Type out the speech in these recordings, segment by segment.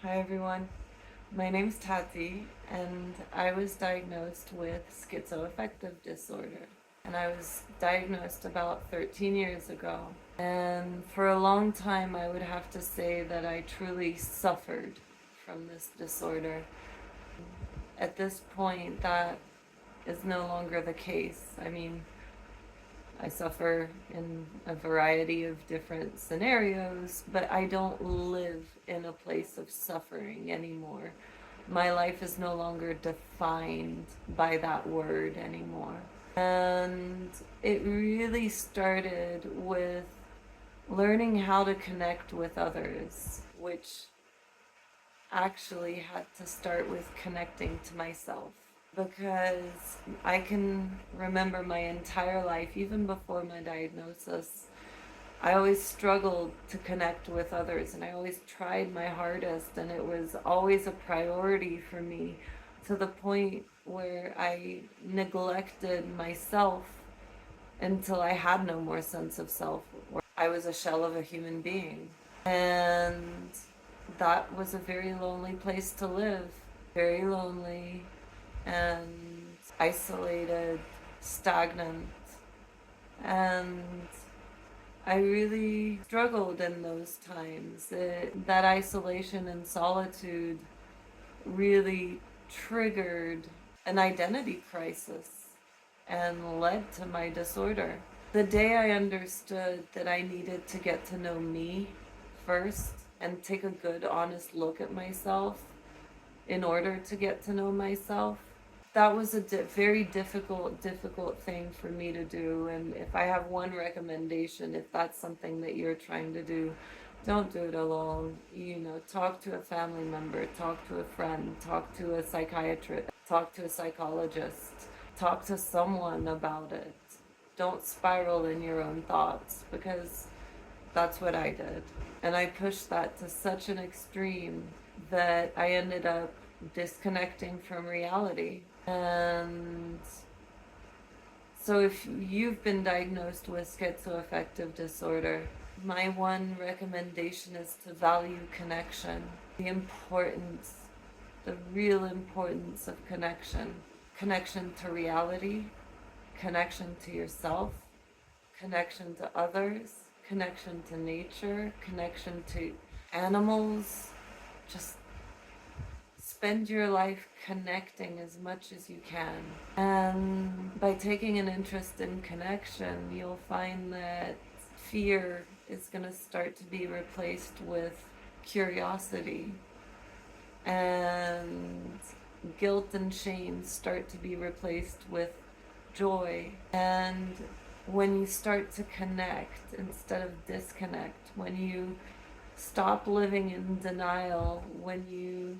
Hi everyone, my name's Tati and I was diagnosed with schizoaffective disorder. And I was diagnosed about 13 years ago. And for a long time, I would have to say that I truly suffered from this disorder. At this point, that is no longer the case. I suffer in a variety of different scenarios, but I don't live in a place of suffering anymore. My life is no longer defined by that word anymore. And it really started with learning how to connect with others, which actually had to start with connecting to myself. Because I can remember my entire life, even before my diagnosis, I always struggled to connect with others and I always tried my hardest, and it was always a priority for me to the point where I neglected myself until I had no more sense of self. I was a shell of a human being. And that was a very lonely place to live. Very lonely and isolated, stagnant. And I really struggled in those times. That isolation and solitude really triggered an identity crisis and led to my disorder. The day I understood that I needed to get to know me first and take a good, honest look at myself in order to get to know myself, that was a very difficult thing for me to do. And if I have one recommendation, if that's something that you're trying to do, don't do it alone. Talk to a family member, talk to a friend, talk to a psychiatrist, talk to a psychologist, talk to someone about it. Don't spiral in your own thoughts, because that's what I did. And I pushed that to such an extreme that I ended up disconnecting from reality. And so if you've been diagnosed with schizoaffective disorder, my one recommendation is to value connection. The real importance of connection. Connection to reality, connection to yourself, connection to others, connection to nature, connection to animals. Just spend your life connecting as much as you can. And by taking an interest in connection, you'll find that fear is going to start to be replaced with curiosity, and guilt and shame start to be replaced with joy. And when you start to connect instead of disconnect, when you stop living in denial, when you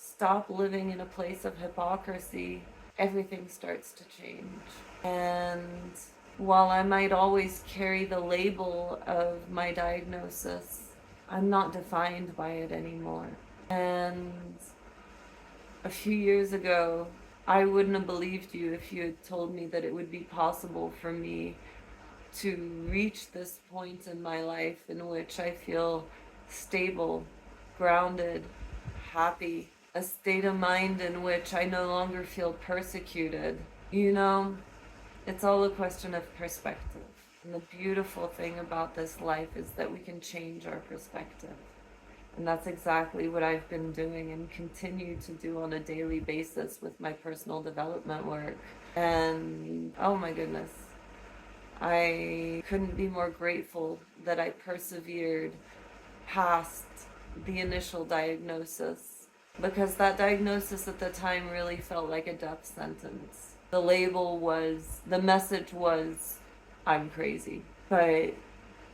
stop living in a place of hypocrisy, everything starts to change. And while I might always carry the label of my diagnosis, I'm not defined by it anymore. And a few years ago, I wouldn't have believed you if you had told me that it would be possible for me to reach this point in my life in which I feel stable, grounded, happy, a state of mind in which I no longer feel persecuted. It's all a question of perspective. And the beautiful thing about this life is that we can change our perspective. And that's exactly what I've been doing and continue to do on a daily basis with my personal development work. And oh my goodness, I couldn't be more grateful that I persevered past the initial diagnosis, because that diagnosis at the time really felt like a death sentence. The message was, I'm crazy. But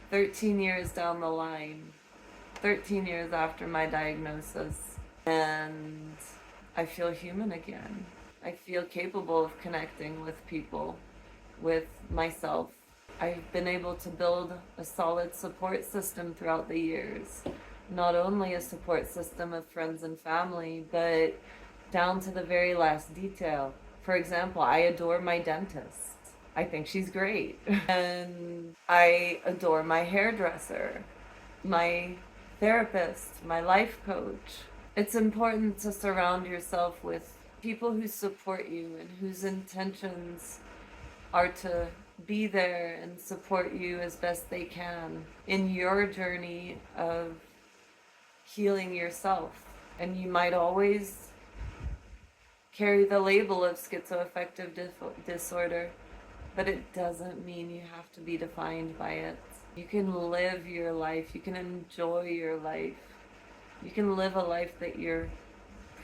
13 years down the line, 13 years after my diagnosis, and I feel human again. I feel capable of connecting with people, with myself. I've been able to build a solid support system throughout the years. Not only a support system of friends and family, but down to the very last detail. For example, I adore my dentist. I think she's great. And I adore my hairdresser, my therapist, my life coach. It's important to surround yourself with people who support you and whose intentions are to be there and support you as best they can in your journey of healing yourself. And you might always carry the label of schizoaffective disorder, but it doesn't mean you have to be defined by it. You can live your life, you can enjoy your life, you can live a life that you're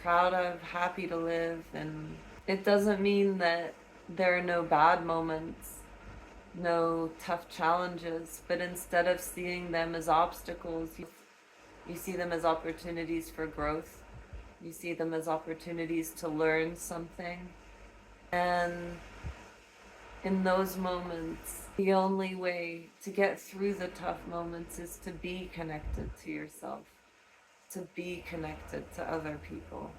proud of, happy to live, and it doesn't mean that there are no bad moments, no tough challenges, but instead of seeing them as obstacles, you see them as opportunities for growth. You see them as opportunities to learn something. And in those moments, the only way to get through the tough moments is to be connected to yourself, to be connected to other people,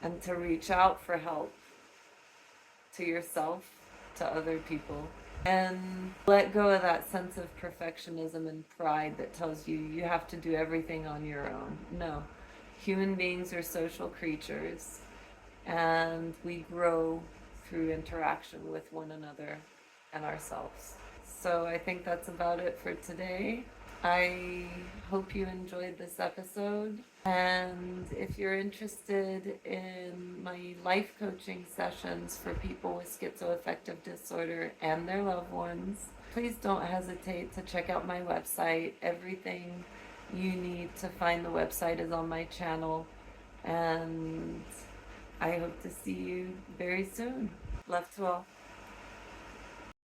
and to reach out for help to yourself, to other people, and let go of that sense of perfectionism and pride that tells you have to do everything on your own. No, human beings are social creatures, and we grow through interaction with one another and ourselves. So I think that's about it for today. I hope you enjoyed this episode, and if you're interested in my life coaching sessions for people with schizoaffective disorder and their loved ones, please don't hesitate to check out my website. Everything you need to find the website is on my channel, and I hope to see you very soon. Love to all.